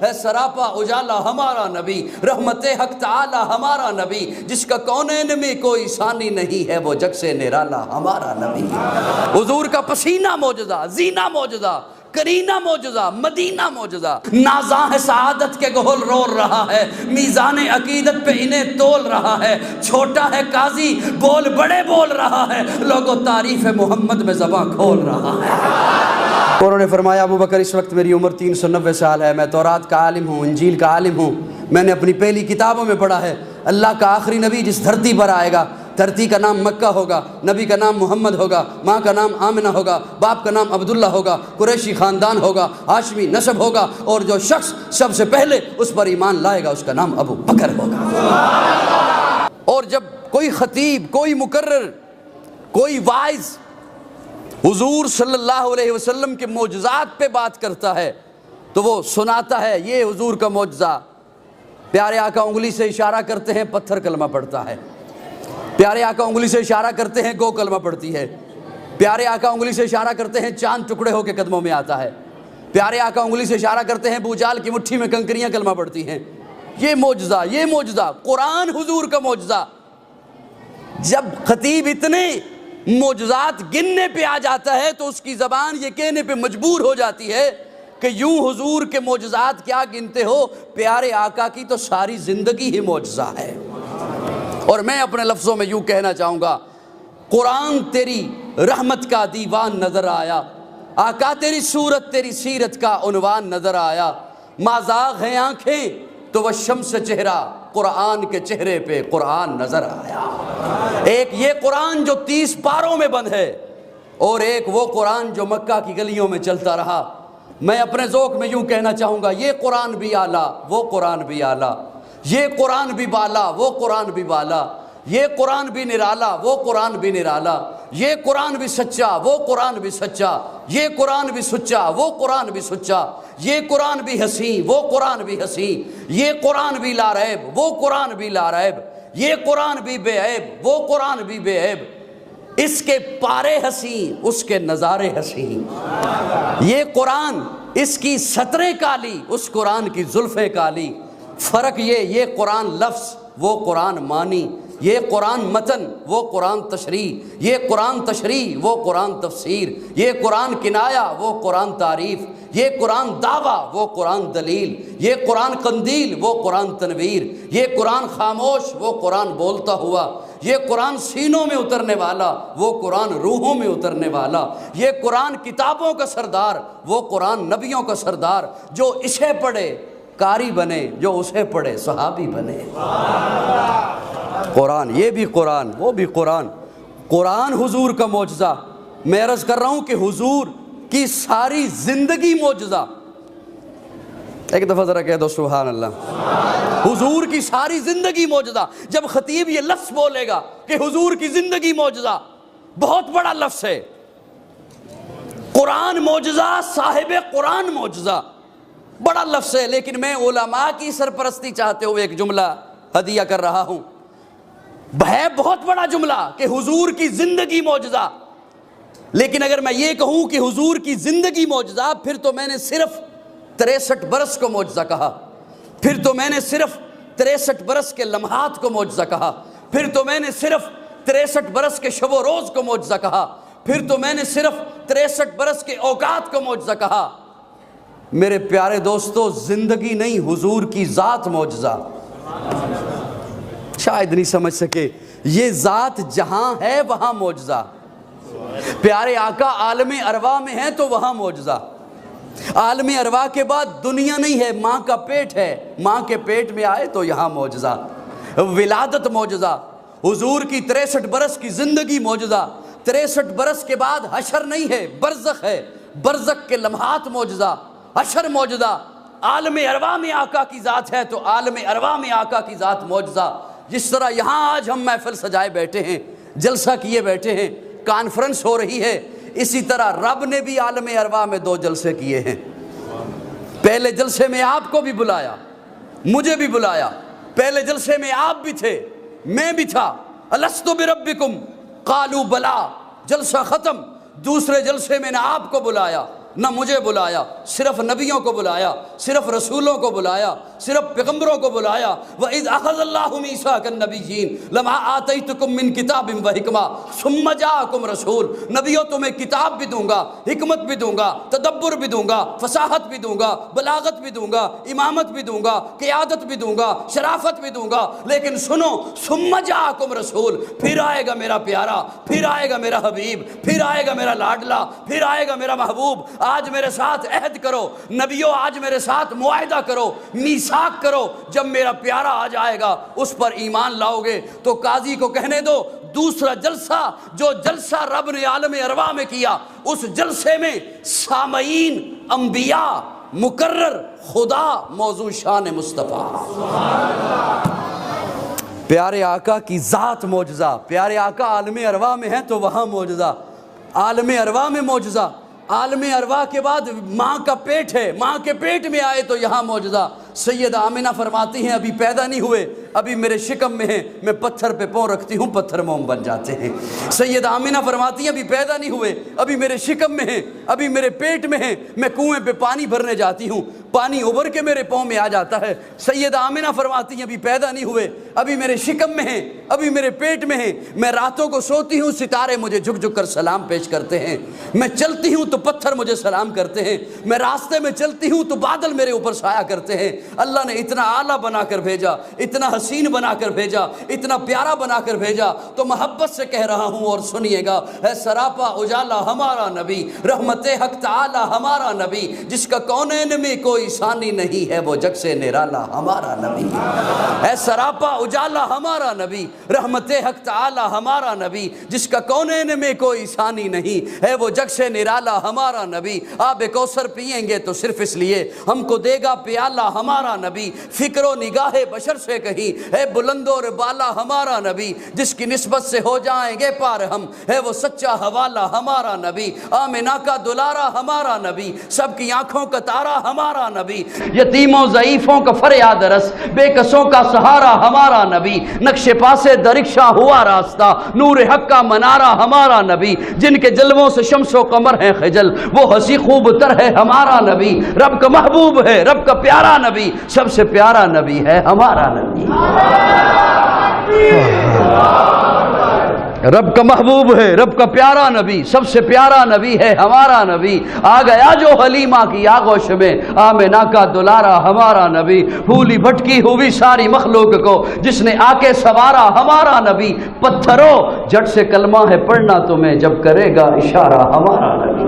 ہے سراپا اجالا ہمارا نبی، رحمت حق تعالی ہمارا نبی، جس کا کونین میں کوئی ثانی نہیں ہے وہ جگ سے نرالا ہمارا نبی۔ حضور کا پسینہ معجزہ، زینہ معجزہ، کرینہ معجزہ، مدینہ معجزہ، نازاں ہے سعادت کے گہل رول رہا ہے، میزان عقیدت پہ انہیں تول رہا ہے، چھوٹا ہے قاضی بول بڑے بول رہا ہے، لوگوں تعریف محمد میں زباں کھول رہا ہے۔ انہوں نے فرمایا ابو بکر اس وقت میری عمر 390 سال ہے، میں تورات کا عالم ہوں، انجیل کا عالم ہوں، میں نے اپنی پہلی کتابوں میں پڑھا ہے اللہ کا آخری نبی جس دھرتی پر آئے گا، دھرتی کا نام مکہ ہوگا، نبی کا نام محمد ہوگا، ماں کا نام آمنہ ہوگا، باپ کا نام عبداللہ ہوگا، قریشی خاندان ہوگا، ہاشمی نسب ہوگا، اور جو شخص سب سے پہلے اس پر ایمان لائے گا اس کا نام ابو بکر ہوگا۔ اور جب کوئی خطیب، کوئی مقرر، کوئی وائز حضور صلی اللہ علیہ وسلم کے معجزات پہ بات کرتا ہے تو وہ سناتا ہے یہ حضور کا معجزہ، پیارے آقا انگلی سے اشارہ کرتے ہیں پتھر کلمہ پڑھتا ہے، پیارے آقا انگلی سے اشارہ کرتے ہیں گو کلمہ پڑھتی ہے، پیارے آقا انگلی سے اشارہ کرتے ہیں چاند ٹکڑے ہو کے قدموں میں آتا ہے، پیارے آقا انگلی سے اشارہ کرتے ہیں بوجال کی مٹھی میں کنکریاں کلمہ پڑھتی ہیں۔ یہ معجزہ، یہ معجزہ قرآن حضور کا معجزہ۔ جب خطیب اتنے معجزات گننے پہ آ جاتا ہے تو اس کی زبان یہ کہنے پہ مجبور ہو جاتی ہے کہ یوں حضور کے معجزات کیا گنتے ہو، پیارے آقا کی تو ساری زندگی ہی معجزہ ہے۔ اور میں اپنے لفظوں میں یوں کہنا چاہوں گا، قرآن تیری رحمت کا دیوان نظر آیا، آقا تیری صورت تیری سیرت کا عنوان نظر آیا، مازاغ ہیں آنکھیں تو وہ شمس چہرہ، قرآن کے چہرے پہ قرآن نظر آیا۔ ایک یہ قرآن جو 30 پاروں میں بند ہے، اور ایک وہ قرآن جو مکہ کی گلیوں میں چلتا رہا۔ میں اپنے ذوق میں یوں کہنا چاہوں گا، یہ قرآن بھی اعلیٰ وہ قرآن بھی اعلیٰ، یہ قرآن بھی بالا وہ قرآن بھی بالا، یہ قرآن بھی نرالا وہ قرآن بھی نرالا، یہ قرآن بھی سچا وہ قرآن بھی سچا، یہ قرآن بھی سچا وہ قرآن بھی سچا، یہ قرآن بھی حسین وہ قرآن بھی حسین، یہ قرآن بھی لا ریب وہ قرآن بھی لا ریب، یہ قرآن بھی بے عیب وہ قرآن بھی بے عیب، اس کے پارے حسین اس کے نظارے حسین، یہ قرآن اس کی سطریں کالی اس قرآن کی زلفیں کالی، فرق یہ قرآن لفظ وہ قرآن معنی، یہ قرآن متن وہ قرآن تشریح، یہ قرآن تشریح وہ قرآن تفسیر، یہ قرآن کنایا وہ قرآن تعریف، یہ قرآن دعویٰ وہ قرآن دلیل، یہ قرآن قندیل وہ قرآن تنویر، یہ قرآن خاموش وہ قرآن بولتا ہوا، یہ قرآن سینوں میں اترنے والا وہ قرآن روحوں میں اترنے والا، یہ قرآن کتابوں کا سردار وہ قرآن نبیوں کا سردار، جو اسے پڑھے قاری بنے جو اسے پڑھے صحابی بنے۔ قرآن یہ بھی قرآن وہ بھی قرآن، قرآن حضور کا معجزہ۔ میں عرض کر رہا ہوں کہ حضور کی ساری زندگی معجزہ، ایک دفعہ ذرا کہہ دو سبحان اللہ، حضور کی ساری زندگی معجزہ۔ جب خطیب یہ لفظ بولے گا کہ حضور کی زندگی معجزہ، بہت بڑا لفظ ہے، قرآن معجزہ، صاحب قرآن معجزہ، بڑا لفظ ہے، لیکن میں علماء کی سرپرستی چاہتے ہوئے ایک جملہ ہدیہ کر رہا ہوں۔ ہے بہت بڑا جملہ کہ حضور کی زندگی معجزہ، لیکن اگر میں یہ کہوں کہ حضور کی زندگی معجزہ، پھر تو میں نے صرف 63 برس کو معجزہ کہا، پھر تو میں نے صرف 63 برس کے لمحات کو معجزہ کہا، پھر تو میں نے صرف 63 برس کے شب و روز کو معجزہ کہا، پھر تو میں نے صرف 63 برس کے اوقات کو معجزہ کہا۔ میرے پیارے دوستو، زندگی نہیں حضور کی ذات معجزہ۔ شاید نہیں سمجھ سکے، یہ ذات جہاں ہے وہاں معجزہ، پیارے آقا عالم ارواح میں ہے تو وہاں معجزہ، عالم ارواح کے بعد دنیا نہیں ہے، ماں کا پیٹ ہے، ماں کے پیٹ میں آئے تو یہاں معجزہ، ولادت معجزہ، حضور کی 63 برس کی زندگی معجزہ، 63 برس کے بعد حشر نہیں ہے، برزخ ہے، برزخ کے لمحات معجزہ، حشر معجزہ، عالم ارواح میں آقا کی ذات ہے تو عالم ارواح میں آقا کی ذات معجزہ۔ جس طرح یہاں آج ہم محفل سجائے بیٹھے ہیں، جلسہ کیے بیٹھے ہیں، کانفرنس ہو رہی ہے، اسی طرح رب نے بھی عالم ارواح میں 2 جلسے کیے ہیں۔ پہلے جلسے میں آپ کو بھی بلایا، مجھے بھی بلایا، پہلے جلسے میں آپ بھی تھے، میں بھی تھا، الست بربکم قالوا بلا، جلسہ ختم، دوسرے جلسے میں نے آپ کو بلایا، نہ مجھے بلایا، صرف نبیوں کو بلایا، صرف رسولوں کو بلایا، صرف پیغمبروں کو بلایا۔ وَإِذْ أَخَذَ اللَّهُ مِيثَاقَ النَّبِيِّينَ لَمَا آتَيْتُكُم مِّن كِتَابٍ وَحِكْمَةٍ ثُمَّ جَاءَكُمْ رَسُولٌ، نبیوں تمہیں کتاب بھی دوں گا، حکمت بھی دوں گا، تدبر بھی دوں گا، فصاحت بھی دوں گا، بلاغت بھی دوں گا، امامت بھی دوں گا، قیادت بھی دوں گا، شرافت بھی دوں گا، لیکن سنو ثُمَّ جَاءَكُمْ رَسُولٌ، پھر آئے گا میرا پیارا، پھر آئے گا میرا حبیب، پھر آئے گا میرا لاڈلا، پھر آئے گا میرا محبوب۔ آج میرے ساتھ عہد کرو نبیوں، آج میرے ساتھ معاہدہ کرو، میثاق کرو، جب میرا پیارا آ جائے گا اس پر ایمان لاؤ گے۔ تو قاضی کو کہنے دو دوسرا جلسہ، جو جلسہ رب نے عالم ارواح میں کیا، اس جلسے میں سامعین انبیاء، مقرر خدا، موضوع شان مصطفیٰ، پیارے آقا کی ذات معجزہ۔ پیارے آقا عالم ارواح میں ہیں تو وہاں معجزہ، عالم ارواح میں معجزہ، عالم ارواح کے بعد ماں کا پیٹ ہے، ماں کے پیٹ میں آئے تو یہاں معجزہ۔ سیدہ آمنہ فرماتی ہیں ابھی پیدا نہیں ہوئے، ابھی میرے شکم میں ہیں، میں پتھر پہ پاؤں رکھتی ہوں، پتھر موم بن جاتے ہیں۔ سیدہ آمنہ فرماتی ہیں ابھی پیدا نہیں ہوئے، ابھی میرے شکم میں ہیں، ابھی میرے پیٹ میں ہیں، میں کنویں پہ پانی بھرنے جاتی ہوں، پانی ابھر کے میرے پاؤں میں آ جاتا ہے۔ سیدہ آمنہ فرماتی ہیں ابھی پیدا نہیں ہوئے، ابھی میرے شکم میں ہیں، ابھی میرے پیٹ میں ہیں، میں راتوں کو سوتی ہوں، ستارے مجھے جھک جھک کر سلام پیش کرتے ہیں، میں چلتی ہوں تو پتھر مجھے سلام کرتے ہیں، میں راستے میں چلتی ہوں تو بادل میرے اوپر سایہ کرتے ہیں۔ اللہ نے اتنا اعلیٰ بنا کر بھیجا، اتنا حسین بنا کر بھیجا، اتنا پیارا بنا کر بھیجا، تو محبت سے کہہ رہا ہوں اور سنیے گا، اے سراپا اجالا ہمارا نبی، رحمت حق تعالی ہمارا نبی، جس کا کونین میں کوئی ثانی نہیں ہے، وہ جگ سے نرالا ہمارا نبی۔ اے سراپا اجالا ہمارا نبی، رحمت حق تعالی ہمارا نبی، جس کا کونین میں کوئی ثانی نہیں ہے، وہ جگ سے نرالا ہمارا نبی۔ آب کوثر پئیں گے تو صرف اس لیے ہم کو دے گا پیالہ ہمارا نبی، فکر و نگاہ بشر سے کہیں اے بلند اور بالا ہمارا نبی، جس کی نسبت سے ہو جائیں گے پار ہم، ہے وہ سچا حوالہ ہمارا نبی۔ آمنہ کا دلارا ہمارا نبی، سب کی آنکھوں کا تارا ہمارا نبی، یتیموں ضعیفوں کا فریاد رس، بے کسوں کا سہارا ہمارا نبی، نقش پاسے درکشاں ہوا راستہ، نور حق کا منارہ ہمارا نبی، جن کے جلووں سے شمس و قمر ہے خجل، وہ ہنسی خوب تر ہے ہمارا نبی، رب کا محبوب ہے، رب کا پیارا نبی، سب سے پیارا نبی ہے ہمارا نبی۔ رب کا محبوب ہے، رب کا پیارا نبی، سب سے پیارا نبی ہے ہمارا نبی۔ آ گیا جو حلیمہ کی آغوش میں، آمنہ کا دلارا ہمارا نبی، پھولی بھٹکی ہوئی ساری مخلوق کو جس نے آ کے سوارا ہمارا نبی۔ پتھروں جھٹ سے کلمہ ہے پڑھنا تمہیں، جب کرے گا اشارہ ہمارا نبی۔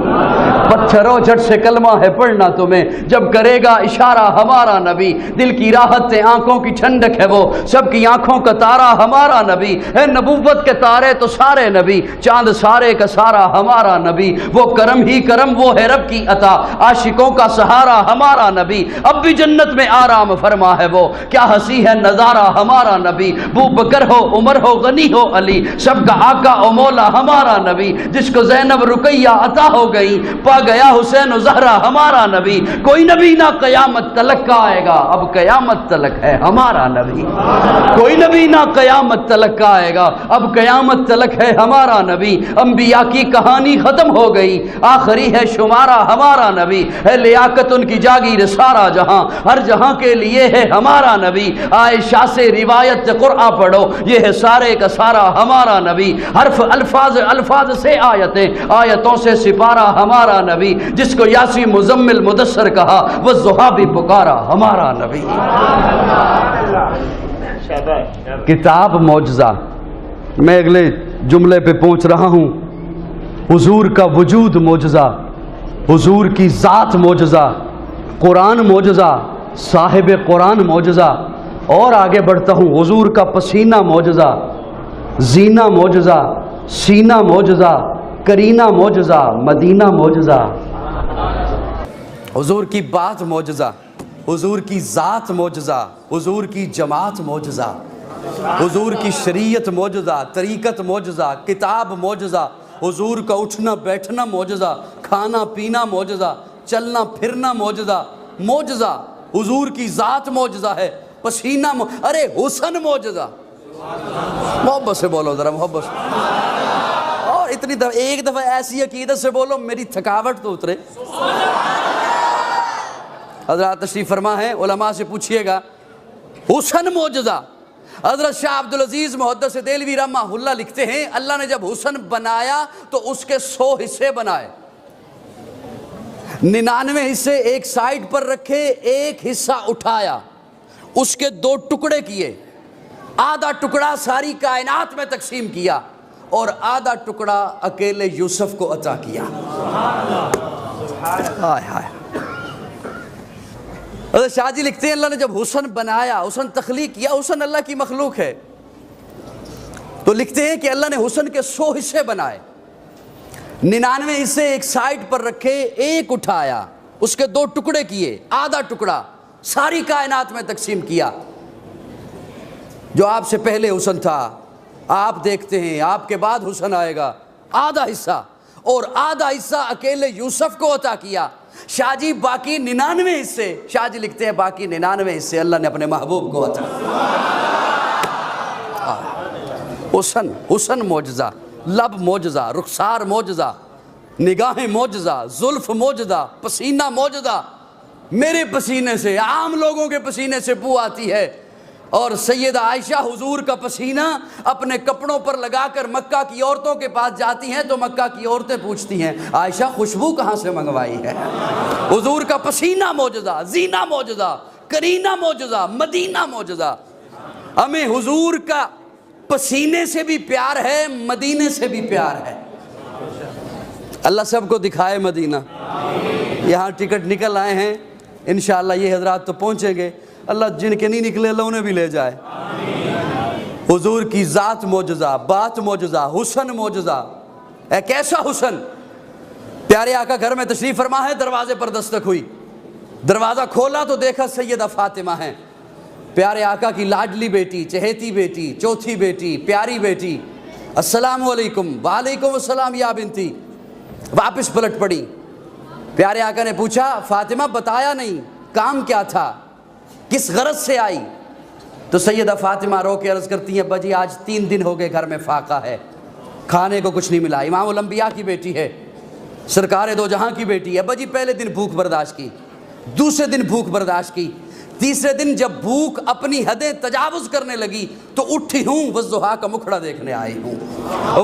پتھروں جھٹ سے کلمہ ہے پڑھنا تمہیں، جب کرے گا اشارہ ہمارا نبی۔ دل کی راحت ہے، آنکھوں کی ٹھنڈک ہے وہ، سب کی آنکھوں کا تارا ہمارا نبی ہے۔ نبوت کے تارے تو سارے نبی، چاند سارے کا سارا ہمارا نبی، وہ کرم ہی کرم، وہ ہے رب کی عطا، عاشقوں کا سہارا ہمارا نبی۔ اب بھی جنت میں آرام فرما ہے وہ، کیا ہنسی ہے نظارہ ہمارا نبی۔ ابو بکر ہو، عمر ہو، غنی ہو، علی، سب کا آقا و مولا ہمارا نبی، جس کو زینب رقیہ عطا ہو گئی، پا گیا حسین و زہرا ہمارا نبی۔ کوئی نبی نہ قیامت تلک کا آئے گا، اب قیامت تلک ہے ہمارا نبی۔ کوئی نبی نہ قیامت تلک کا آئے گا، اب قیامت تلک ہے ہمارا نبی۔ انبیاء کی کہانی ختم ہو گئی، آخری ہے شمارہ ہمارا نبی، ہے لیاقت ان کی جاگیر سارا جہاں، ہر جہاں کے لیے ہے ہمارا نبی۔ عائشہ سے روایت قرآن پڑھو، یہ ہے سارے کا سارا ہمارا نبی۔ حرف الفاظ سے آیتیں، آیتوں سے سپارہ ہمارا نبی، جس کو یاسی مزمل مدثر کہا، وہ ضحیٰ بھی پکارا ہمارا نبی۔ کتاب معجزہ، میں اگلے جملے پہ پہنچ رہا ہوں۔ حضور کا وجود معجزہ، حضور کی ذات معجزہ، قرآن معجزہ، صاحب قرآن معجزہ، اور آگے بڑھتا ہوں۔ حضور کا پسینہ معجزہ، زینہ معجزہ، سینہ معجزہ، کرینہ معجزہ، مدینہ معجزہ۔ حضور کی بات معجزہ، حضور کی ذات معجزہ، حضور کی جماعت معجزہ، حضور کی شریعت معجزہ، طریقت معجزہ، کتاب معجزہ، حضور کا اٹھنا بیٹھنا معجزہ، کھانا پینا معجزہ، چلنا پھرنا معجزہ، معجزہ۔ حضور کی ذات معجزہ ہے، پسینہ ارے حسن معجزہ، محبت سے بولو ذرا، محبت سے۔ اور اتنی دفعہ ایک دفعہ ایسی عقیدت سے بولو میری تھکاوٹ تو اترے. حضرات تشریف فرما ہے, علماء سے پوچھئے گا حسن معجزہ. حضرت شاہ عبدالعزیز محدث دہلوی رحمہ اللہ لکھتے ہیں اللہ نے جب حسن بنایا تو اس کے 100 حصے بنائے, 99 حصے ایک سائڈ پر رکھے, ایک حصہ اٹھایا, اس کے 2 ٹکڑے کیے, آدھا ٹکڑا ساری کائنات میں تقسیم کیا اور آدھا ٹکڑا اکیلے یوسف کو عطا کیا. ہائے ہائے. حضرت شاہ جی لکھتے ہیں اللہ نے جب حسن بنایا, حسن تخلیق کیا, حسن اللہ کی مخلوق ہے, تو لکھتے ہیں کہ اللہ نے حسن کے 100 حصے بنائے, 99 حصے ایک سائڈ پر رکھے, ایک اٹھایا, اس کے 2 ٹکڑے کیے, آدھا ٹکڑا ساری کائنات میں تقسیم کیا. جو آپ سے پہلے حسن تھا آپ دیکھتے ہیں, آپ کے بعد حسن آئے گا, آدھا حصہ, اور آدھا حصہ اکیلے یوسف کو عطا کیا. شاہ جی باقی 99 حصے, شاہ جی لکھتے ہیں باقی 99 حصے اللہ نے اپنے محبوب کو عطا. حسن, حسن معجزہ, لب معجزہ, رخسار معجزہ, نگاہیں معجزہ, زلف معجزہ, پسینہ معجزہ. میرے پسینے سے, عام لوگوں کے پسینے سے بو آتی ہے, اور سیدہ عائشہ حضور کا پسینہ اپنے کپڑوں پر لگا کر مکہ کی عورتوں کے پاس جاتی ہیں تو مکہ کی عورتیں پوچھتی ہیں عائشہ خوشبو کہاں سے منگوائی ہے. حضور کا پسینہ معجزہ, زینہ معجزہ, کرینہ معجزہ, مدینہ معجزہ. ہمیں حضور کا پسینے سے بھی پیار ہے, مدینے سے بھی پیار ہے. اللہ سب کو دکھائے مدینہ. یہاں ٹکٹ نکل آئے ہیں, انشاءاللہ یہ حضرات تو پہنچیں گے, اللہ جن کے نہیں نکلے اللہ انہیں بھی لے جائے. حضور کی ذات معجزہ, بات معجزہ, حسن معجزہ. ایک ایسا حسن, پیارے آقا گھر میں تشریف فرما ہے, دروازے پر دستک ہوئی, دروازہ کھولا تو دیکھا سیدہ فاطمہ ہیں, پیارے آقا کی لاڈلی بیٹی, چہیتی بیٹی, چوتھی بیٹی, پیاری بیٹی. السلام علیکم. وعلیکم السلام یا بنتی. واپس پلٹ پڑی. پیارے آقا نے پوچھا فاطمہ بتایا نہیں, کام کیا تھا, کس غرض سے آئی؟ تو سیدہ فاطمہ رو کے عرض کرتی ہیں ابا جی آج 3 دن ہو گئے گھر میں فاقہ ہے, کھانے کو کچھ نہیں ملا. امام الانبیاء کی بیٹی ہے, سرکار دو جہاں کی بیٹی ہے. ابا جی پہلے دن بھوک برداشت کی, دوسرے دن بھوک برداشت کی, تیسرے دن جب بھوک اپنی حدیں تجاوز کرنے لگی تو اٹھی ہوں, والضحیٰ کا مکھڑا دیکھنے آئی ہوں,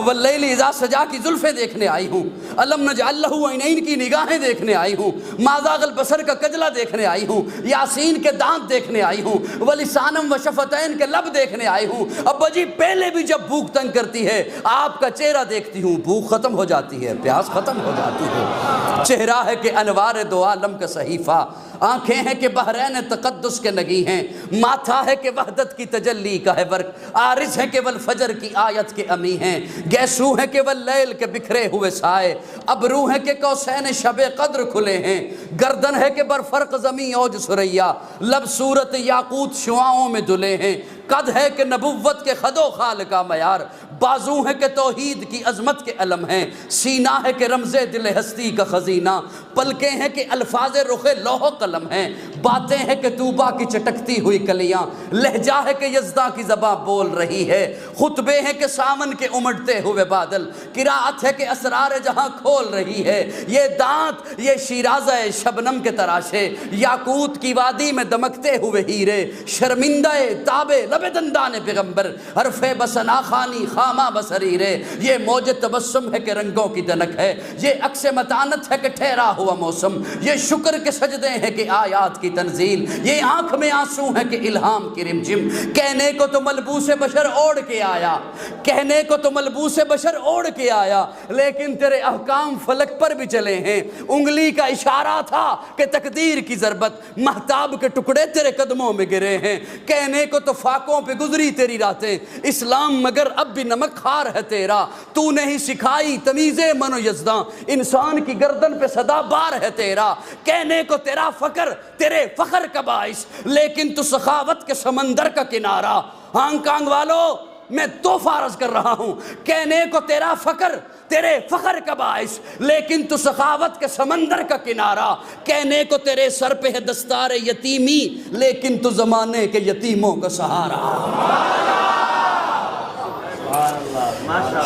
واللیل اذا سجا کی زلفیں دیکھنے آئی ہوں, الم نجعل لہ عینین کی نگاہیں دیکھنے آئی ہوں, ما زاغ البصر کا کجلا دیکھنے آئی ہوں, یاسین کے دانت دیکھنے آئی ہوں, ولسانم و شفتین کے لب دیکھنے آئی ہوں. ابا جی پہلے بھی جب بھوک تنگ کرتی ہے آپ کا چہرہ دیکھتی ہوں, بھوک ختم ہو جاتی ہے, پیاس ختم ہو جاتی ہے. چہرہ ہے کہ انوار دو عالم کا صحیفہ, آنکھیں ہیں کہ بحرین تقدس کے نگی ہیں, ماتھا ہے کہ وحدت کی تجلی کا ہے ورق, عارض ہے کہ والفجر کی آیت کے امی ہیں, گیسو ہے کہ واللیل کے بکھرے ہوئے سائے, ابرو ہے کہ قوسین شب قدر کھلے ہیں, گردن ہے کہ برفرق زمین اوج سریا, لب صورت یاقوت شعاؤں میں دھلے ہیں, قد ہے کہ نبوت کے خد و خال کا معیار, بازو ہے کہ توحید کی عظمت کے علم ہیں, سینہ ہے کہ رمز دل ہستی کا خزینہ, پلکیں ہیں کہ الفاظ رخ لوح قلم ہیں, باتیں ہیں کہ طوبا کی چٹکتی ہوئی کلیاں, لہجہ ہے کہ یزداں کی زباں بول رہی ہے, خطبے ہیں کہ سامن کے امڑتے ہوئے بادل, قرات ہے کہ اسرار جہاں کھول رہی ہے, یہ دانت یہ شیرازہ شبنم کے تراشے, یاقوت کی وادی میں دمکتے ہوئے ہیرے, شرمندہ تابے لب دندان پیغمبر, حرف بسنا خانی خامہ بصریرے, یہ موج تبسم ہے کہ رنگوں کی دنک ہے, یہ عکس متانت ہے کہ ٹھہرا ہوا موسم, یہ شکر کے سجدے ہیں کہ آیات کی تنزیل, یہ آنکھ میں آنسو ہے کہ الہام کی رمجم. کہنے کو تو ملبوس بشر اوڑھ کے آیا, کہنے کو تو ملبوس بشر اوڑھ کے آیا, لیکن تیرے احکام فلک پر بھی چلے ہیں. انگلی کا اشارہ تھا کہ تقدیر کی ضربت, مہتاب کے ٹکڑے تیرے قدموں میں گرے ہیں. کہنے کو تو فاقوں پہ گزری تیری راتیں, اسلام مگر اب بھی نمک خار ہے تیرا. تو نے ہی سکھائی تمیز من و یزداں, انسان کی گردن پہ صدا بار ہے تیرا. کہنے کو تیرا فقر تیرے فخر کا باعث, لیکن تو سخاوت کے سمندر کا کنارہ. ہانگ کانگ والو میں تحفہ عرض کر رہا ہوں, کہنے کو تیرا فقر تیرے فخر کا باعث, لیکن تو سخاوت کے سمندر کا کنارہ. کہنے کو تیرے سر پہ ہے دستار یتیمی, لیکن تو زمانے کے یتیموں کا سہارا.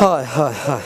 ہائے ہائے ہائے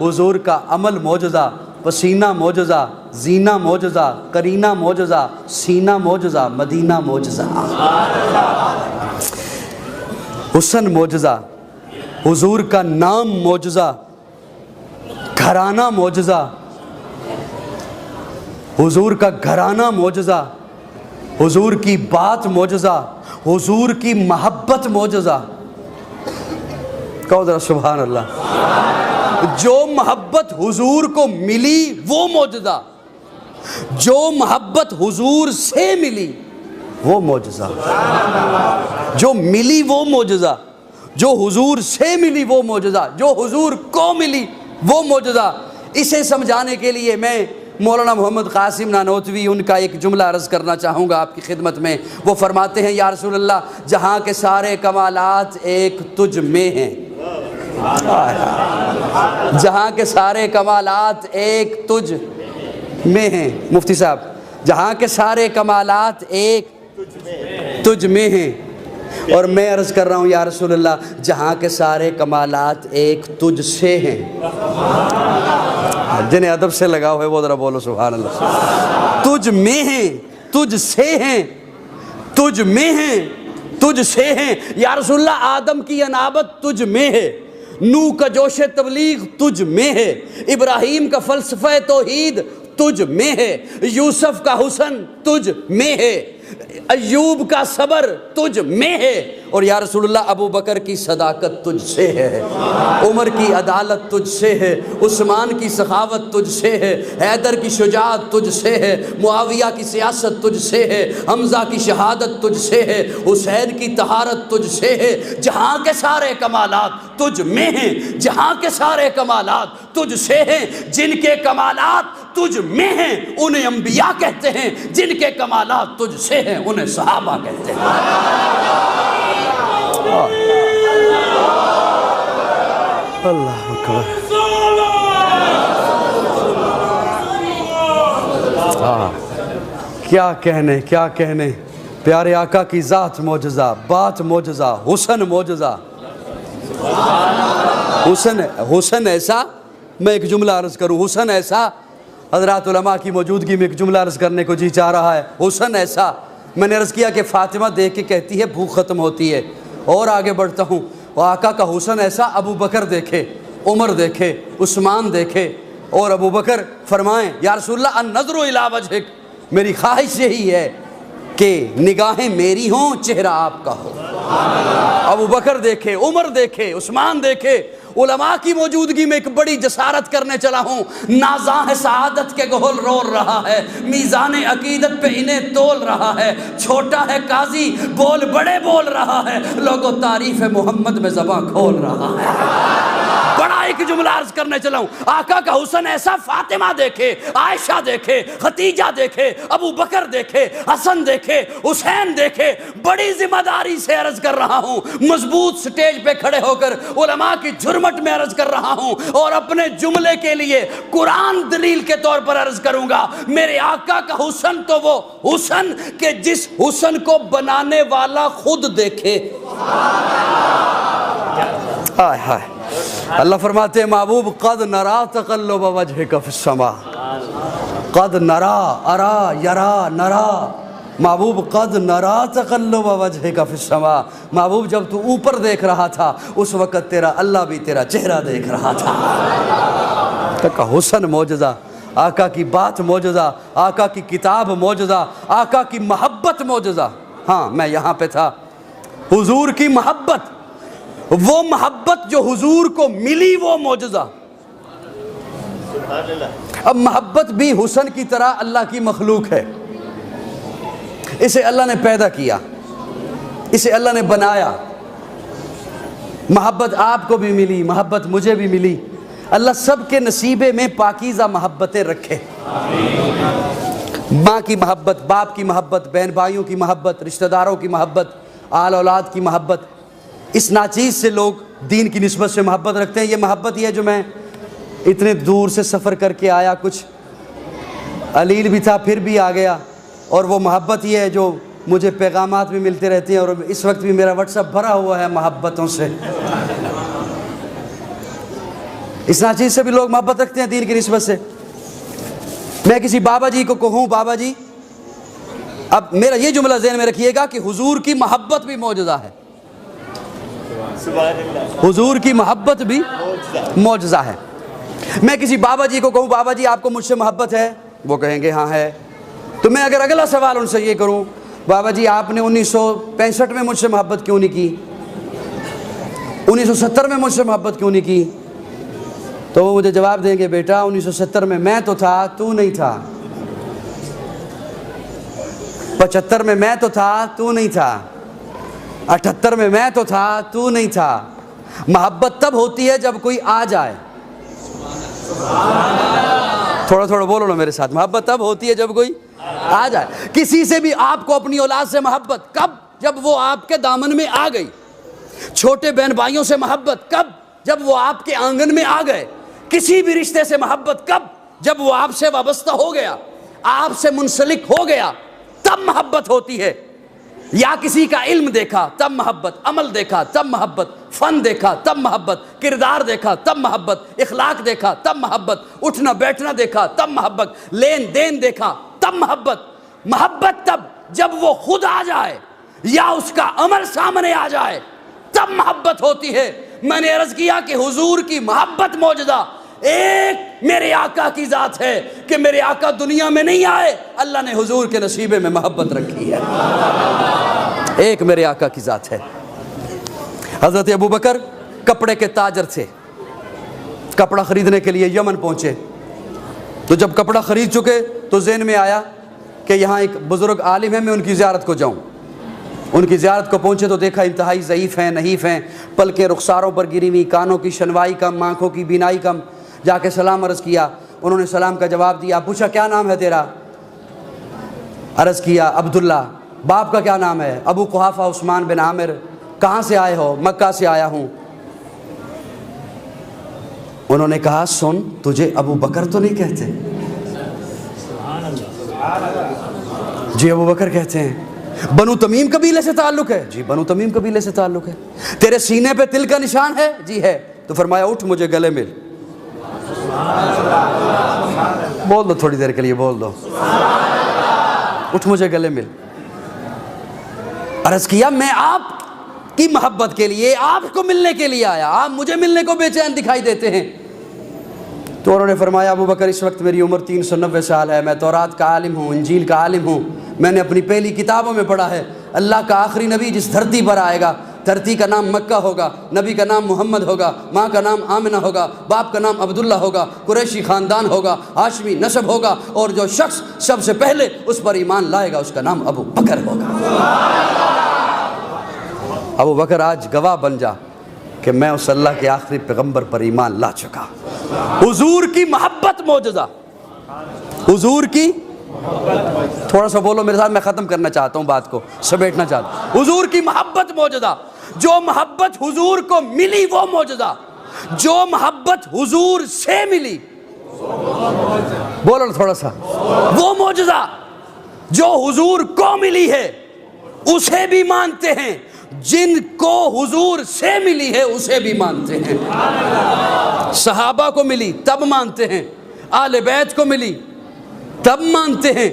حضور کا عمل معجزہ، پسینہ معجزہ، زینہ معجزہ، کرینہ معجزہ، سینہ معجزہ، مدینہ معجزہ، حسن معجزہ، حضور کا نام معجزہ، گھرانہ معجزہ، حضور کا گھرانہ معجزہ، حضور کی بات معجزہ، حضور کی محبت معجزہ۔ کہو ذرا سبحان اللہ۔ جو محبت حضور کو ملی وہ معجزہ، جو محبت حضور سے ملی وہ معجزہ، جو ملی وہ معجزہ، جو حضور سے ملی وہ معجزہ، جو حضور کو ملی وہ معجزہ۔ اسے سمجھانے کے لیے میں مولانا محمد قاسم نانوتوی ان کا ایک جملہ عرض کرنا چاہوں گا آپ کی خدمت میں۔ وہ فرماتے ہیں یا رسول اللہ جہاں کے سارے کمالات ایک تجھ میں ہیں، جہاں کے سارے کمالات ایک تجھ میں ہیں، مفتی صاحب جہاں کے سارے کمالات ایک تجھ میں ہیں، اور میں عرض کر رہا ہوں یا رسول اللہ جہاں کے سارے کمالات ایک تجھ سے ہیں۔ جنہیں ادب سے لگاؤ ہے وہ ذرا بولو سبحان اللہ۔ تجھ میں ہیں، تجھ سے ہیں، تجھ میں ہیں، تجھ سے ہیں۔ یا رسول اللہ آدم کی انابت تجھ میں ہے، نوح کا جوش تبلیغ تجھ میں ہے، ابراہیم کا فلسفہ توحید تجھ میں ہے، یوسف کا حسن تجھ میں ہے، ایوب کا صبر تجھ میں ہے، اور یا رسول اللہ ابو بکر کی صداقت تجھ سے ہے، عمر کی عدالت تجھ سے ہے، عثمان کی سخاوت تجھ سے ہے، حیدر کی شجاعت تجھ سے ہے، معاویہ کی سیاست تجھ سے ہے، حمزہ کی شہادت تجھ سے ہے، حسین کی طہارت تجھ سے ہے۔ جہاں کے سارے کمالات تجھ میں ہیں، جہاں کے سارے کمالات تجھ سے ہیں۔ جن کے کمالات تجھ میں ہیں انہیں انبیاء کہتے ہیں، جن کے کمالات تجھ سے ہیں انہیں صحابہ کہتے ہیں۔ اللہ اکبر۔ کیا کہنے، کیا کہنے، پیارے آقا کی ذات معجزہ، بات معجزہ، حسن معجزہ، حسن ایسا، میں ایک جملہ عرض کروں، حسن ایسا، حضرات علماء کی موجودگی میں ایک جملہ عرض کرنے کو جی چاہ رہا ہے۔ حسن ایسا، میں نے عرض کیا کہ فاطمہ دیکھ کے کہتی ہے بھوک ختم ہوتی ہے، اور آگے بڑھتا ہوں، وہ آقا کا حسن ایسا، ابو بکر دیکھے، عمر دیکھے، عثمان دیکھے، اور ابو بکر فرمائیں یا رسول اللہ النظر الی وجہک، میری خواہش یہی ہے کہ نگاہیں میری ہوں چہرہ آپ کا ہو۔ ابو بکر دیکھے، عمر دیکھے، عثمان دیکھے، علماء کی موجودگی میں ایک بڑی جسارت کرنے چلا ہوں۔ نازاں ہے سعادت کے گہل رول رہا ہے، میزان عقیدت پہ انہیں تول رہا ہے، چھوٹا ہے قاضی بول بڑے بول رہا ہے، لوگوں تعریف محمد میں زباں کھول رہا ہے۔ بڑا ایک جملہ عرض کرنے چلا ہوں، آقا کا حسن ایسا، فاطمہ دیکھے، عائشہ دیکھے، ختیجہ دیکھے، ابو بکر دیکھے، حسن دیکھے، حسین دیکھے۔ بڑی ذمہ داری سے عرض کر رہا ہوں، مضبوط سٹیج پہ کھڑے ہو کر علماء کی جھرمٹ میں عرض کر رہا ہوں، اور اپنے جملے کے لیے قرآن دلیل کے طور پر عرض کروں گا۔ میرے آقا کا حسن تو وہ حسن کہ جس حسن کو بنانے والا خود دیکھے۔ ہائے ہائے، اللہ فرماتے ہیں محبوب قد نرا تقلب وجہک فی السماء، قد نرا، ارا، یرا، نرا، محبوب قد نرا تقلب وجہک فی السماء، محبوب جب تو اوپر دیکھ رہا تھا اس وقت تیرا اللہ بھی تیرا چہرہ دیکھ رہا تھا۔ تک حسن معجزہ، آقا کی بات معجزہ، آقا کی کتاب معجزہ، آقا کی محبت معجزہ۔ ہاں میں یہاں پہ تھا، حضور کی محبت، وہ محبت جو حضور کو ملی وہ معجزہ۔ اب محبت بھی حسن کی طرح اللہ کی مخلوق ہے، اسے اللہ نے پیدا کیا، اسے اللہ نے بنایا۔ محبت آپ کو بھی ملی، محبت مجھے بھی ملی۔ اللہ سب کے نصیبے میں پاکیزہ محبتیں رکھے، ماں کی محبت، باپ کی محبت، بہن بھائیوں کی محبت، رشتہ داروں کی محبت، آل اولاد کی محبت۔ اس ناچیز سے لوگ دین کی نسبت سے محبت رکھتے ہیں۔ یہ محبت یہ ہے جو میں اتنے دور سے سفر کر کے آیا، کچھ علیل بھی تھا پھر بھی آ گیا، اور وہ محبت یہ ہے جو مجھے پیغامات بھی ملتے رہتے ہیں، اور اس وقت بھی میرا واٹس ایپ بھرا ہوا ہے محبتوں سے۔ اس ناچیز سے بھی لوگ محبت رکھتے ہیں دین کی نسبت سے. میں کسی بابا جی کو کہوں بابا جی، اب میرا یہ جملہ ذہن میں رکھیے گا کہ حضور کی محبت بھی معجزہ ہے. حضور کی محبت بھی معجزہ ہے. میں کسی بابا جی کو کہوں بابا جی آپ کو مجھ سے محبت ہے، وہ کہیں گے ہاں ہے. تو میں اگر اگلا سوال ان سے یہ کروں بابا جی آپ نے 1965 میں مجھ سے محبت کیوں نہیں کی، 1970 میں مجھ سے محبت کیوں نہیں کی، تو وہ مجھے جواب دیں گے بیٹا 1970 میں تو تھا تو نہیں تھا، 75 میں میں تو تھا تو نہیں تھا، 78 میں تو تھا تو نہیں تھا. محبت تب ہوتی ہے جب کوئی آ جائے. تھوڑا تھوڑا بولو نا میرے ساتھ. محبت تب ہوتی ہے جب کوئی آ جائے. کسی سے بھی آپ کو اپنی اولاد سے محبت کب؟ جب وہ آپ کے دامن میں آ گئی. چھوٹے بہن بھائیوں سے محبت کب؟ جب وہ آپ کے آنگن میں آ گئے. کسی بھی رشتے سے محبت کب؟ جب وہ آپ سے وابستہ ہو گیا، آپ سے منسلک ہو گیا، تب محبت ہوتی ہے. یا کسی کا علم دیکھا تب محبت، عمل دیکھا تب محبت، فن دیکھا تب محبت، کردار دیکھا تب محبت، اخلاق دیکھا تب محبت، اٹھنا بیٹھنا دیکھا تب محبت، لین دین دیکھا تب محبت. محبت تب جب وہ خود آ جائے یا اس کا عمل سامنے آ جائے تب محبت ہوتی ہے. میں نے عرض کیا کہ حضور کی محبت معجزہ ایک میرے آقا کی ذات ہے کہ میرے آقا دنیا میں نہیں آئے، اللہ نے حضور کے نصیبے میں محبت رکھی ہے. ایک میرے آقا کی ذات ہے. حضرت ابو بکر کپڑے کے تاجر تھے، کپڑا خریدنے کے لیے یمن پہنچے. تو جب کپڑا خرید چکے تو ذہن میں آیا کہ یہاں ایک بزرگ عالم ہے، میں ان کی زیارت کو جاؤں. ان کی زیارت کو پہنچے تو دیکھا انتہائی ضعیف ہیں، نحیف ہیں، پلکیں رخساروں پر گری ہوئی، کانوں کی شنوائی کم، آنکھوں کی بینائی کم. جا کے سلام عرض کیا. انہوں نے سلام کا جواب دیا. پوچھا کیا نام ہے تیرا؟ عرض کیا عبداللہ. باپ کا کیا نام ہے؟ ابو قحافہ عثمان بن عامر. کہاں سے آئے ہو؟ مکہ سے آیا ہوں. انہوں نے کہا سن، تجھے ابو بکر تو نہیں کہتے؟ جی ابو بکر کہتے ہیں. بنو تمیم قبیلے سے تعلق ہے؟ جی بنو تمیم قبیلے سے تعلق ہے. تیرے سینے پہ تل کا نشان ہے؟ جی ہے. تو فرمایا اٹھ مجھے گلے مل. بول دو تھوڑی دیر کے لیے، بول دو اٹھ مجھے گلے مل. عرض کیا میں آپ کی محبت کے لیے، آپ کو ملنے کے لیے آیا، آپ مجھے ملنے کو بے چین دکھائی دیتے ہیں. تو انہوں نے فرمایا ابو بکر اس وقت میری عمر 390 سال ہے، میں تورات کا عالم ہوں، انجیل کا عالم ہوں. میں نے اپنی پہلی کتابوں میں پڑھا ہے اللہ کا آخری نبی جس دھرتی پر آئے گا، دھرتی کا نام مکہ ہوگا، نبی کا نام محمد ہوگا، ماں کا نام آمنہ ہوگا، باپ کا نام عبداللہ ہوگا، قریشی خاندان ہوگا، ہاشمی نسب ہوگا، اور جو شخص سب سے پہلے اس پر ایمان لائے گا اس کا نام ابو بکر ہوگا. ابو بکر آج گواہ بن جا کہ میں اس اللہ کے آخری پیغمبر پر ایمان لا چکا. حضور کی محبت معجزہ. حضور کی تھوڑا سا بولو میرے ساتھ، میں ختم کرنا چاہتا ہوں بات کو، سمیٹنا چاہتا ہوں. حضور کی محبت معجزہ. جو محبت حضور کو ملی وہ معجزہ. جو محبت حضور سے ملی، بولو تھوڑا سا، وہ معجزہ. جو حضور کو ملی ہے اسے بھی مانتے ہیں، جن کو حضور سے ملی ہے اسے بھی مانتے ہیں. صحابہ کو ملی تب مانتے ہیں، آل بیت کو ملی تب مانتے ہیں.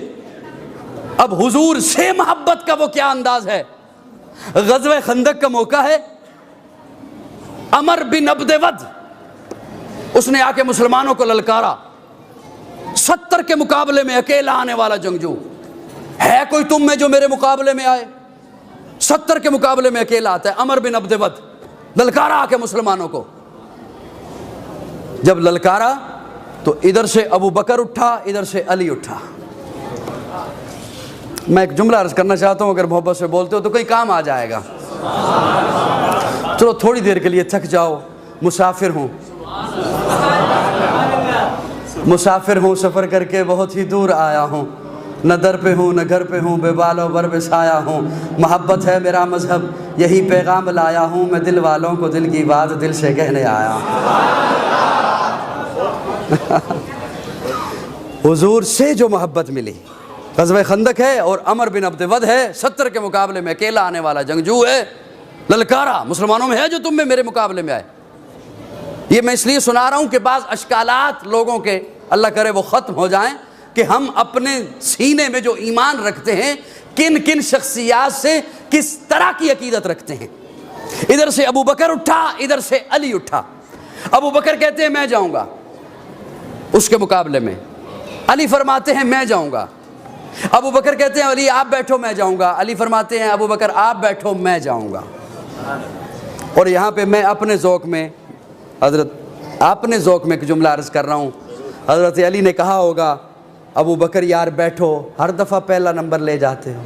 اب حضور سے محبت کا وہ کیا انداز ہے. غزوہ خندق کا موقع ہے، عمر بن عبد ود اس نے آ کے مسلمانوں کو للکارا. 70 کے مقابلے میں اکیلا آنے والا جنگجو ہے کوئی تم میں جو میرے مقابلے میں آئے؟ 70 کے مقابلے میں اکیلا آتا ہے. عمر بن عبد ود للکارا آ کے مسلمانوں کو. جب للکارا تو ادھر سے ابو بکر اٹھا، ادھر سے علی اٹھا. میں ایک جملہ عرض کرنا چاہتا ہوں، اگر محبت سے بولتے ہو تو کوئی کام آ جائے گا. چلو تھوڑی دیر کے لیے تھک جاؤ. مسافر ہوں، مسافر ہوں، سفر کر کے بہت ہی دور آیا ہوں. نہ در پہ ہوں نہ گھر پہ ہوں، بے بال و بر بے سایہ ہوں. محبت ہے میرا مذہب، یہی پیغام لایا ہوں. میں دل والوں کو دل کی بات دل سے کہنے آیا ہوں. حضور سے جو محبت ملی، غزوہ خندق ہے اور عمر بن عبد ود ہے، 70 کے مقابلے میں اکیلا آنے والا جنگجو ہے. للکارا مسلمانوں میں ہے جو تم میں میرے مقابلے میں آئے. یہ میں اس لیے سنا رہا ہوں کہ بعض اشکالات لوگوں کے اللہ کرے وہ ختم ہو جائیں کہ ہم اپنے سینے میں جو ایمان رکھتے ہیں کن کن شخصیات سے کس طرح کی عقیدت رکھتے ہیں. ادھر سے ابو بکر اٹھا، ادھر سے علی اٹھا. ابو بکر کہتے ہیں میں جاؤں گا اس کے مقابلے میں، علی فرماتے ہیں میں جاؤں گا. ابو بکر کہتے ہیں علی آپ بیٹھو میں جاؤں گا، علی فرماتے ہیں ابو بکر آپ بیٹھو میں جاؤں گا. اور یہاں پہ میں اپنے ذوق میں اپنے ذوق میں ایک جملہ عرض کر رہا ہوں. حضرت علی نے کہا ہوگا ابو بکر یار بیٹھو، ہر دفعہ پہلا نمبر لے جاتے ہو.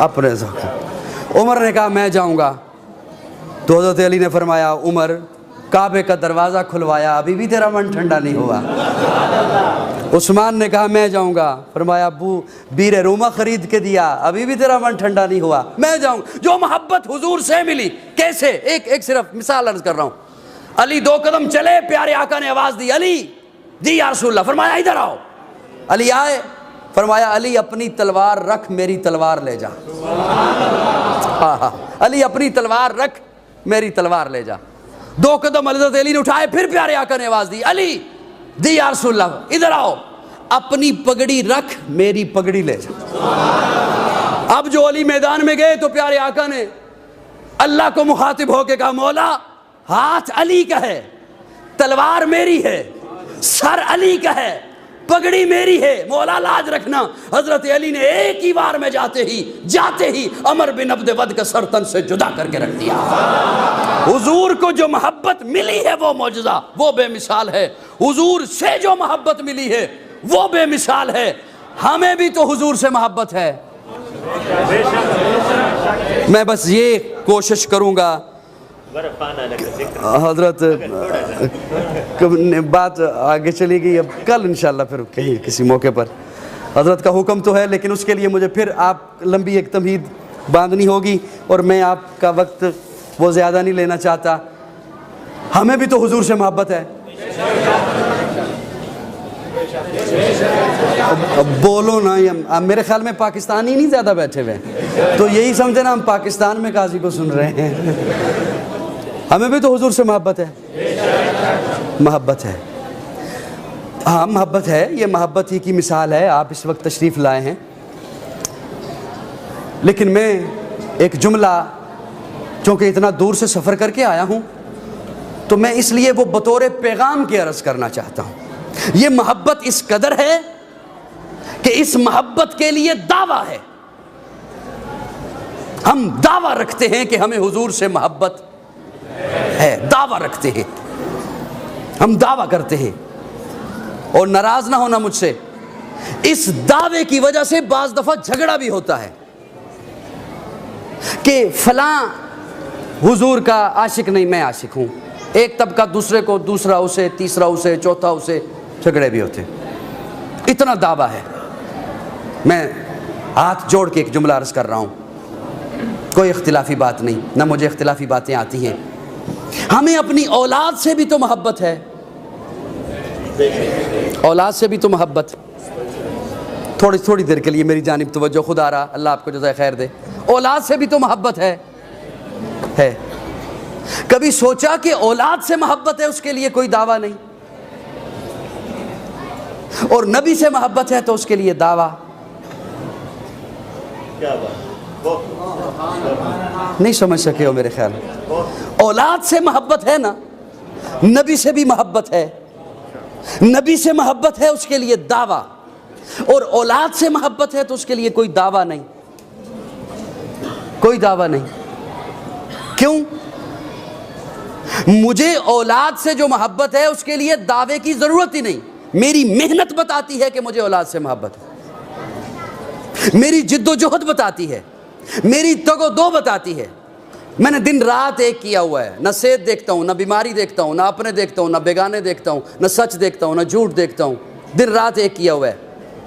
اپنے ذوق. عمر نے کہا میں جاؤں گا، تو حضرت علی نے فرمایا عمر کعبے کا دروازہ کھلوایا ابھی بھی تیرا من ٹھنڈا نہیں ہوا. عثمان نے کہا میں جاؤں گا، فرمایا ابو بیر روما خرید کے دیا ابھی بھی تیرا من ٹھنڈا نہیں ہوا، میں جاؤں. جو محبت حضور سے ملی کیسے، ایک صرف مثال عرض کر رہا ہوں. علی 2 قدم چلے، پیارے آقا نے آواز دی علی، دی یا رسول اللہ، فرمایا ادھر آؤ. علی آئے، فرمایا علی اپنی تلوار رکھ میری تلوار لے جا. علی اپنی تلوار رکھ میری تلوار لے جا. 2 قدم حضرت علی نے اٹھائے، پھر پیارے آقا نے آواز دی علی، دی یا رسول اللہ ادھر آؤ، اپنی پگڑی رکھ میری پگڑی لے جا. اب جو علی میدان میں گئے تو پیارے آقا نے اللہ کو مخاطب ہو کے کہا مولا ہاتھ علی کا ہے، تلوار میری ہے، سر علی کا ہے، پگڑی میری ہے، مولا لاج رکھنا. حضرت علی نے ایک ہی بار میں جاتے ہی عمر بن عبد ود کا سر تن سے جدا کر کے رکھ دیا. حضور کو جو محبت ملی ہے وہ معجزہ، وہ بے مثال ہے. حضور سے جو محبت ملی ہے وہ بے مثال ہے. ہمیں بھی تو حضور سے محبت ہے. میں بس یہ کوشش کروں گا، حضرت بات آگے چلی گئی، اب کل انشاءاللہ پھر کہیں کسی موقع پر حضرت کا حکم تو ہے، لیکن اس کے لیے مجھے پھر آپ لمبی ایک تمہید باندھنی ہوگی اور میں آپ کا وقت وہ زیادہ نہیں لینا چاہتا. ہمیں بھی تو حضور سے محبت ہے. اب بولو نا، میرے خیال میں پاکستانی نہیں زیادہ بیٹھے ہوئے تو یہی سمجھے نا ہم پاکستان میں قاضی کو سن رہے ہیں. ہمیں بھی تو حضور سے محبت ہے. محبت ہے، ہاں محبت ہے. یہ محبت ہی کی مثال ہے. آپ اس وقت تشریف لائے ہیں، لیکن میں ایک جملہ چونکہ اتنا دور سے سفر کر کے آیا ہوں تو میں اس لیے وہ بطور پیغام کے عرض کرنا چاہتا ہوں. یہ محبت اس قدر ہے کہ اس محبت کے لیے دعویٰ ہے. ہم دعویٰ رکھتے ہیں کہ ہمیں حضور سے محبت ہے، دعویٰ رکھتے ہیں، ہم دعویٰ کرتے ہیں. اور ناراض نہ ہونا مجھ سے، اس دعوے کی وجہ سے بعض دفعہ جھگڑا بھی ہوتا ہے کہ فلاں حضور کا عاشق نہیں، میں عاشق ہوں. ایک طبقہ دوسرے کو، دوسرا اسے، تیسرا اسے، چوتھا اسے، جھگڑے بھی ہوتے. اتنا دعویٰ ہے. میں ہاتھ جوڑ کے ایک جملہ عرض کر رہا ہوں، کوئی اختلافی بات نہیں، نہ مجھے اختلافی باتیں آتی ہیں. ہمیں اپنی اولاد سے بھی تو محبت ہے، اولاد سے بھی تو محبت. تھوڑی دیر کے لیے میری جانب توجہ، خدا رہا اللہ آپ کو جزائے خیر دے. اولاد سے بھی تو محبت ہے. کبھی سوچا کہ اولاد سے محبت ہے اس کے لیے کوئی دعویٰ نہیں، اور نبی سے محبت ہے تو اس کے لیے دعویٰ. نہیں سمجھ سکے ہو میرے خیال. اولاد سے محبت ہے نا، نبی سے بھی محبت ہے. نبی سے محبت ہے اس کے لیے دعویٰ، اور اولاد سے محبت ہے تو اس کے لیے کوئی دعویٰ نہیں. کوئی دعویٰ نہیں. کیوں؟ مجھے اولاد سے جو محبت ہے اس کے لیے دعوے کی ضرورت ہی نہیں. میری محنت بتاتی ہے کہ مجھے اولاد سے محبت ہے، میری جد و جہد بتاتی ہے، میری تگ و دو بتاتی ہے. میں نے دن رات ایک کیا ہوا ہے، نہ صحت دیکھتا ہوں، نہ بیماری دیکھتا ہوں، نہ اپنے دیکھتا ہوں، نہ بیگانے دیکھتا ہوں، نہ سچ دیکھتا ہوں، نہ جھوٹ دیکھتا ہوں. دن رات ایک کیا ہوا ہے،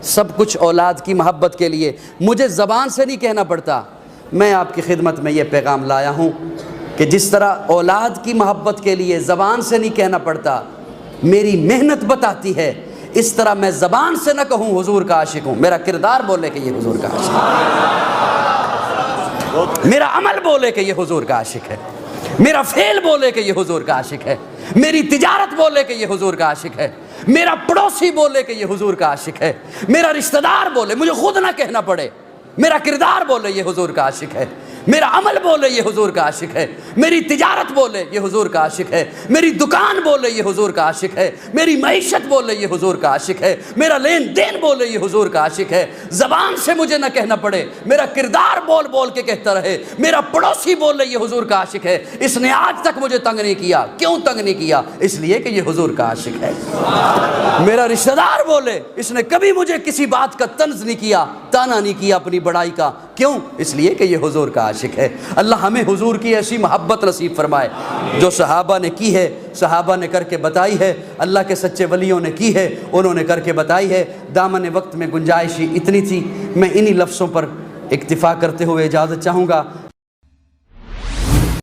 سب کچھ اولاد کی محبت کے لیے. مجھے زبان سے نہیں کہنا پڑتا. میں آپ کی خدمت میں یہ پیغام لایا ہوں کہ جس طرح اولاد کی محبت کے لیے زبان سے نہیں کہنا پڑتا، میری محنت بتاتی ہے، اس طرح میں زبان سے نہ کہوں حضور کا عاشق ہوں، میرا کردار بولے کہ یہ حضور کا عاشق ہے، میرا عمل بولے کہ یہ حضور کا عاشق ہے. میرا فعل بولے کہ یہ حضور کا عاشق ہے، میری تجارت بولے کہ یہ حضور کا عاشق ہے، میرا پڑوسی بولے کہ یہ حضور کا عاشق ہے، میرا رشتہ دار بولے، مجھے خود نہ کہنا پڑے، میرا کردار بولے یہ حضور کا عاشق ہے، میرا عمل بولے یہ حضور کا عاشق ہے، میری تجارت بولے یہ حضور کا عاشق ہے، میری دکان بولے یہ حضور کا عاشق ہے، میری معیشت بولے یہ حضور کا عاشق ہے، میرا لین دین بولے یہ حضور کا عاشق ہے، زبان سے مجھے نہ کہنا پڑے، میرا کردار بول بول کے کہتا رہے، میرا پڑوسی بولے یہ حضور کا عاشق ہے، اس نے آج تک مجھے تنگ نہیں کیا۔ کیوں تنگ نہیں کیا؟ اس لیے کہ یہ حضور کا عاشق ہے۔ میرا رشتہ دار بولے، اس نے کبھی مجھے کسی بات کا طنز نہیں کیا، تانا نہیں کیا اپنی بڑائی کا۔ کیوں؟ اس لیے کہ یہ حضور کا عاشق ہے۔ اللہ ہمیں حضور کی ایسی محبت نصیب فرمائے جو صحابہ نے کی ہے، صحابہ نے کر کے بتائی ہے، اللہ کے سچے ولیوں نے کی ہے، انہوں نے کر کے بتائی ہے۔ دامن وقت میں گنجائش ہی اتنی تھی، میں انہی لفظوں پر اکتفا کرتے ہوئے اجازت چاہوں گا۔